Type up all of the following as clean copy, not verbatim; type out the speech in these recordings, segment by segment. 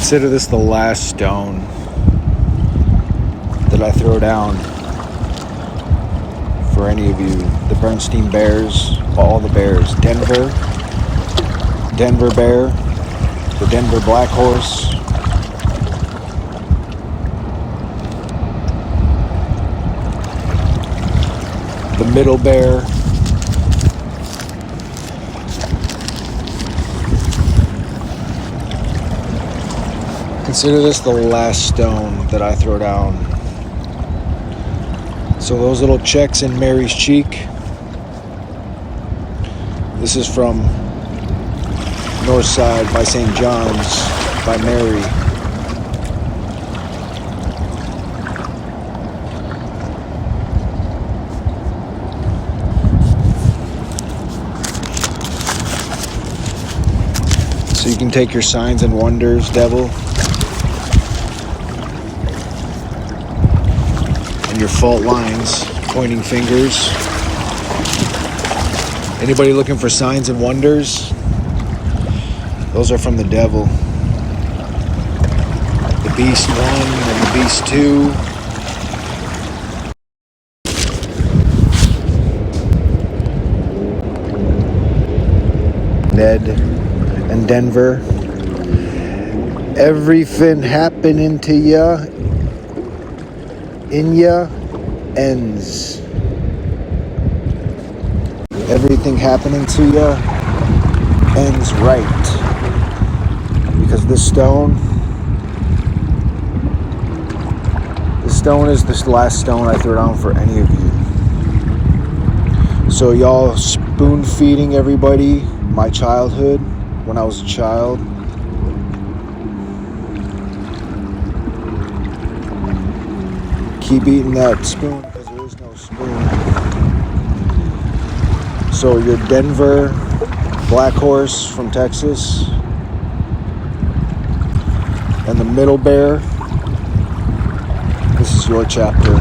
Consider this the last stone that I throw down for any of you. The Bernstein Bears, all the Bears. Denver Bear, the Denver Black Horse, the Middle Bear, consider this the last stone that I throw down. So those little checks in Mary's cheek, this is from Northside by St. John's by Mary. So you can take your signs and wonders, devil, and your fault lines, pointing fingers. Anybody looking for signs and wonders? Those are from the devil. The Beast 1 and the Beast 2. Ned and Denver. Everything happening to ya, in ya, ends. Everything happening to ya ends right. Because this stone is this last stone I throw down for any of you. So y'all spoon feeding everybody my childhood when I was a child. Keep eating that spoon because there is no spoon. So your Denver Black Horse from Texas and the Middle Bear, this is your chapter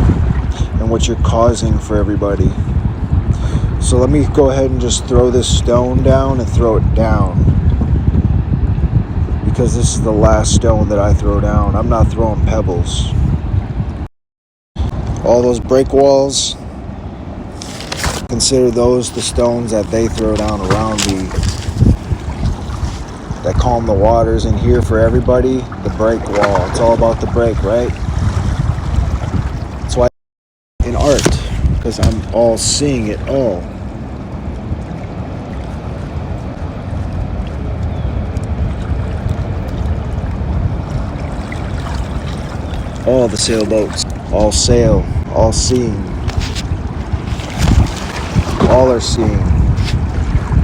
and what you're causing for everybody. So let me go ahead and just throw this stone down and throw it down, because this is the last stone that I throw down. I'm not throwing pebbles. All those break walls, consider those the stones that they throw down around me that calm the waters in here for everybody. The break wall. It's all about the break, right? That's why in art, because I'm all seeing it all. All the sailboats, all sail, all seeing. All are seeing.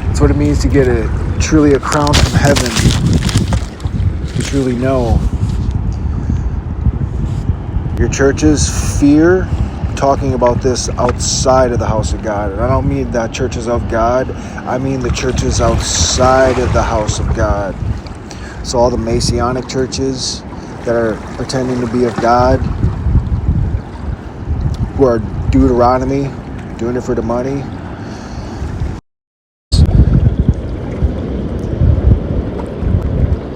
That's what it means to get truly a crown from heaven. To truly know. Your churches fear talking about this outside of the house of God. And I don't mean that churches of God. I mean the churches outside of the house of God. So all the Masonic churches that are pretending to be of God, who are Deuteronomy, doing it for the money.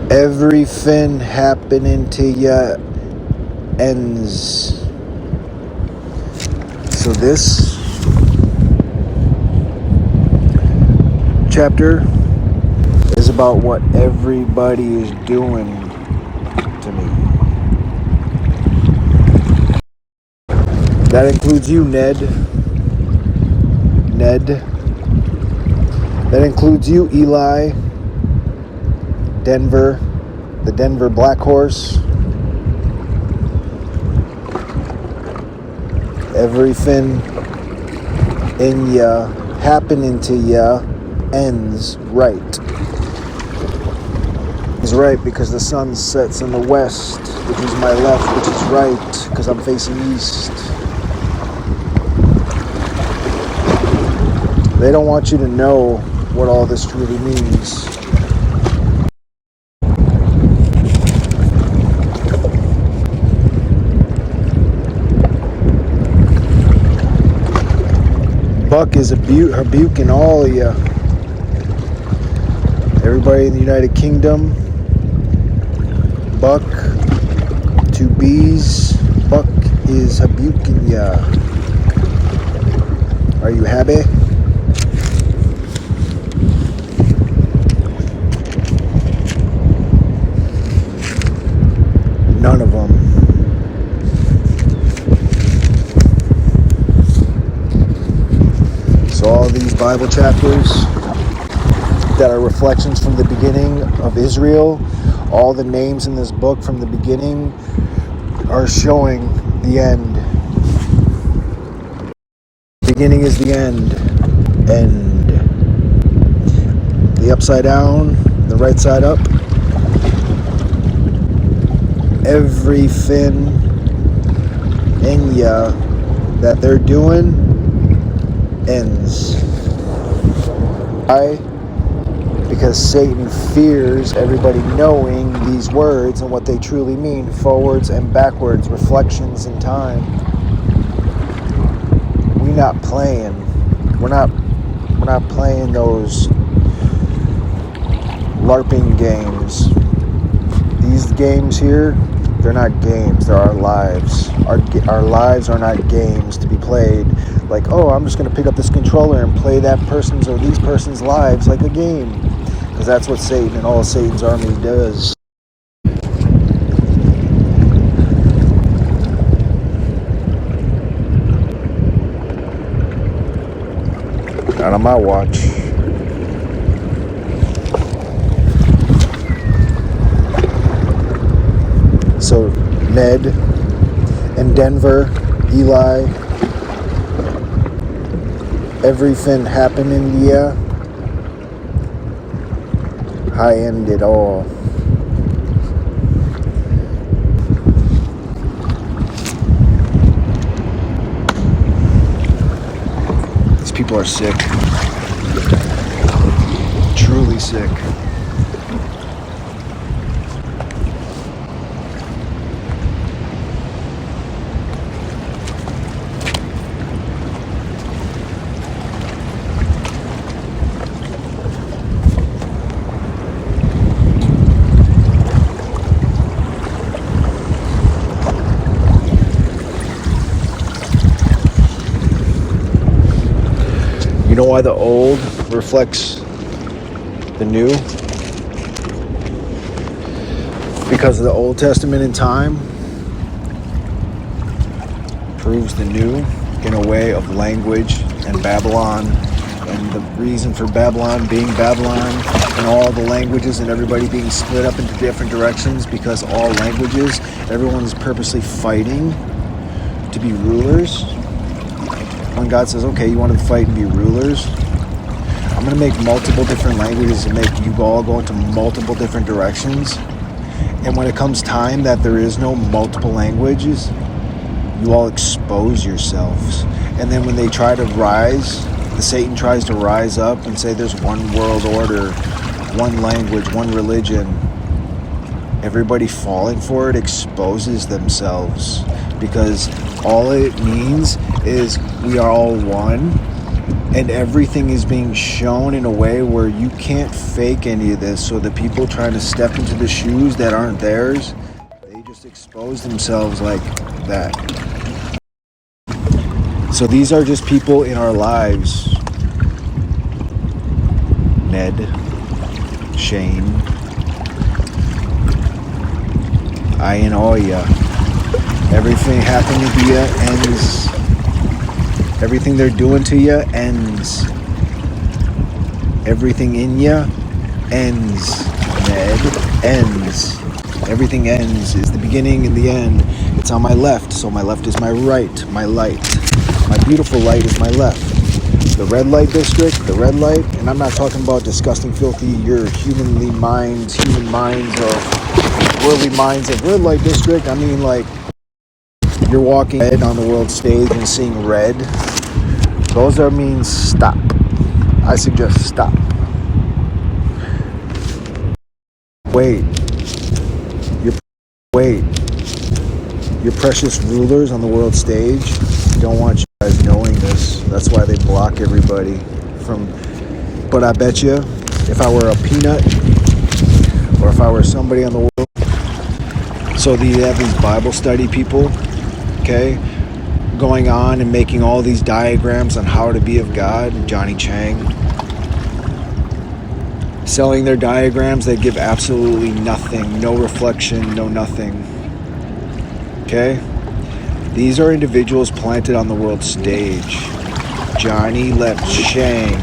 Everything happening to ya ends. So this chapter is about what everybody is doing to me. That includes you, Ned. That includes you, Eli. Denver, the Denver Black Horse. Everything in ya, happening to ya, ends right. It's right because the sun sets in the west, which is my left, which is right, because I'm facing east. They don't want you to know what all this truly means. Buck is rebuking all of you. Everybody in the United Kingdom, Buck, 2Bs. Buck is Habukinya. Are you happy? None of them. So all these Bible chapters that are reflections from the beginning of Israel, all the names in this book from the beginning are showing the end. Beginning is the end. End. The upside down, the right side up. Everything in ya that they're doing ends. Why? Because Satan fears everybody knowing these words and what they truly mean, forwards and backwards, reflections in time. We're not playing. We're not playing those LARPing games. These games here, they're not games. They're our lives. Our lives are not games to be played. Like, oh, I'm just going to pick up this controller and play that person's or these person's lives like a game. Because that's what Satan and all of Satan's army does. Not on my watch. So, Ned and Denver, Eli, everything happened in India. I end it all. These people are sick. Truly sick. You know why the old reflects the new? Because the Old Testament in time proves the new in a way of language and Babylon, and the reason for Babylon being Babylon and all the languages and everybody being split up into different directions, because all languages, everyone's purposely fighting to be rulers. When God says, okay, you want to fight and be rulers, I'm going to make multiple different languages and make you all go into multiple different directions. And when it comes time that there is no multiple languages, you all expose yourselves. And then when they try to rise, the Satan tries to rise up and say there's one world order, one language, one religion. Everybody falling for it exposes themselves, because all it means is we are all one, and everything is being shown in a way where you can't fake any of this. So the people trying to step into the shoes that aren't theirs, they just expose themselves like that. So these are just people in our lives. Ned, Shane, I and Oya. Everything happening to you ends. Everything they're doing to you ends. Everything in you ends. Ned, ends. Everything ends. Is the beginning and the end. It's on my left, so my left is my right, my light. My beautiful light is my left. The red light district, the red light, and I'm not talking about disgusting, filthy, your human minds of worldly minds of red light district. I mean, like, you're walking red on the world stage and seeing red. Those are means stop. I suggest stop. Wait. Your precious rulers on the world stage don't want you guys knowing this. That's why they block everybody from. But I bet you, if I were a peanut, or if I were somebody on the world, So you have these Bible study people, okay, going on and making all these diagrams on how to be of God. Johnny Chang selling their diagrams that give absolutely nothing, no reflection, no nothing. Okay? These are individuals planted on the world stage. Johnny Lep Shane.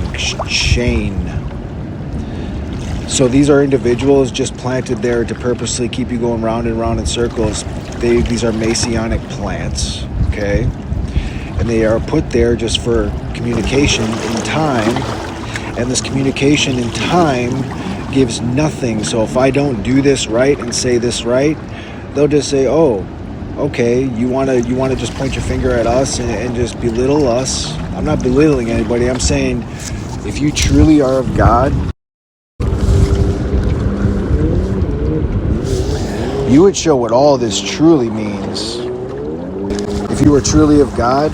So these are individuals just planted there to purposely keep you going round and round in circles. These are Messianic plants, okay? And they are put there just for communication in time. And this communication in time gives nothing. So if I don't do this right and say this right, they'll just say, oh, okay, you want to just point your finger at us and just belittle us. I'm not belittling anybody. I'm saying if you truly are of God, you would show what all this truly means. If you were truly of God,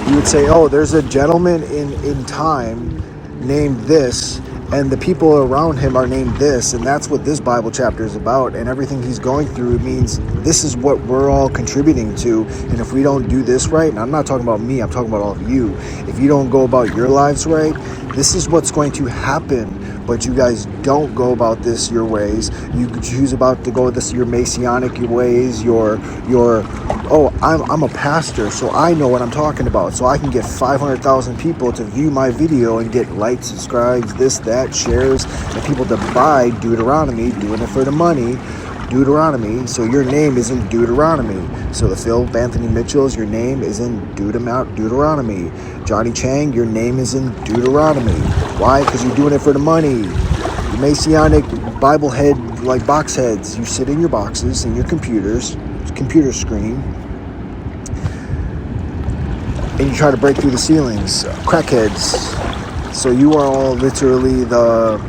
you would say, oh, there's a gentleman in time named this, and the people around him are named this, and that's what this Bible chapter is about, and everything he's going through means this is what we're all contributing to. And if we don't do this right, and I'm not talking about me, I'm talking about all of you, if you don't go about your lives right, this is what's going to happen. But you guys don't go about this your ways. You choose about to go this your Messianic ways, your I'm a pastor, so I know what I'm talking about. So I can get 500,000 people to view my video and get likes, subscribes, this, that, shares, and people to buy Deuteronomy, doing it for the money. Deuteronomy, so your name isn't Deuteronomy. So the Phil Anthony Mitchells, your name isn't Deuteronomy. Johnny Chang, your name isn't Deuteronomy. Why? Because you're doing it for the money. The Messianic Bible head, like box heads, you sit in your boxes in your computer screen, and you try to break through the ceilings. Crackheads. So you are all literally the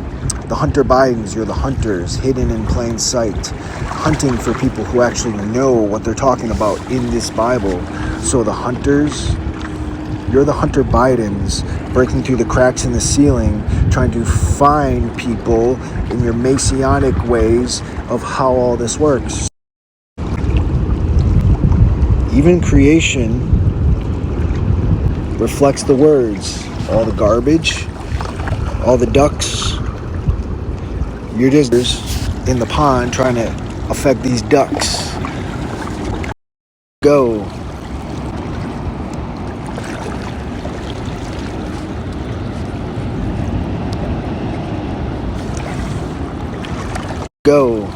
Hunter Bidens. You're the hunters, hidden in plain sight, hunting for people who actually know what they're talking about in this Bible. So the hunters, you're the Hunter Bidens, breaking through the cracks in the ceiling, trying to find people in your Messianic ways of how all this works. Even creation reflects the words. All the garbage, all the ducks, you're just in the pond trying to affect these ducks. Go. Go.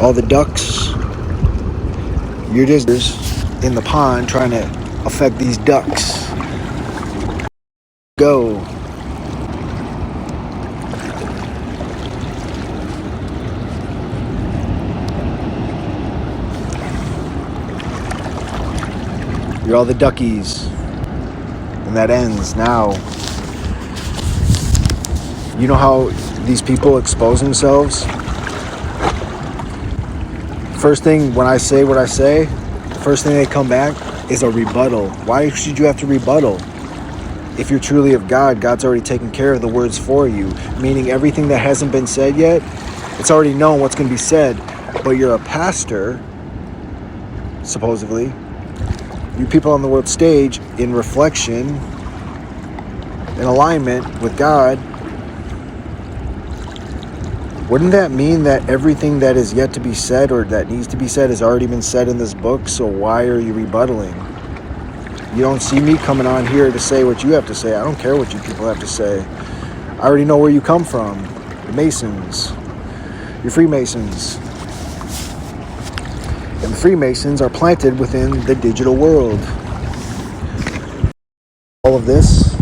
All the ducks, you're just in the pond trying to affect these ducks. Go. You're all the duckies. And that ends now. You know how these people expose themselves? First thing, when I say what I say, the first thing they come back is a rebuttal. Why should you have to rebuttal? If you're truly of God, God's already taken care of the words for you. Meaning everything that hasn't been said yet, it's already known what's going to be said. But you're a pastor, supposedly. You people on the world stage, in reflection, in alignment with God, wouldn't that mean that everything that is yet to be said or that needs to be said has already been said in this book? So why are you rebuttaling? You don't see me coming on here to say what you have to say. I don't care what you people have to say. I already know where you come from. The Masons. You're Freemasons. And the Freemasons are planted within the digital world. All of this,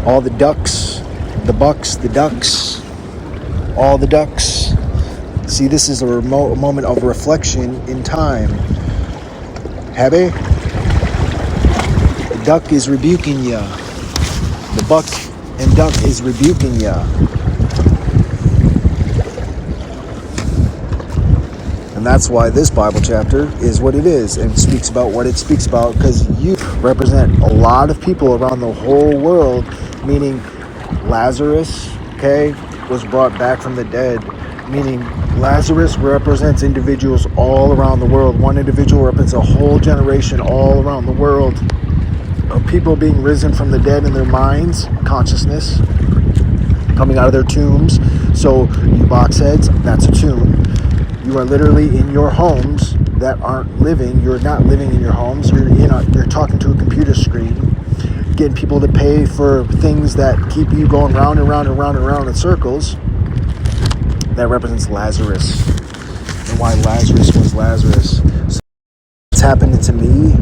all the ducks, the bucks, the ducks, all the ducks. See, this is a moment of reflection in time. Happy? The duck is rebuking ya. The buck and duck is rebuking ya. And that's why this Bible chapter is what it is and speaks about what it speaks about, because you represent a lot of people around the whole world, meaning Lazarus, okay? was brought back from the dead, meaning Lazarus represents individuals all around the world. One individual represents a whole generation all around the world of people being risen from the dead in their minds, consciousness, coming out of their tombs. So you boxheads, that's a tomb. You are literally in your homes that aren't living. You're not living in your homes. You're talking to a computer screen, getting people to pay for things that keep you going round and round and round and round in circles. That represents Lazarus, and why Lazarus was Lazarus. So it's happening to me.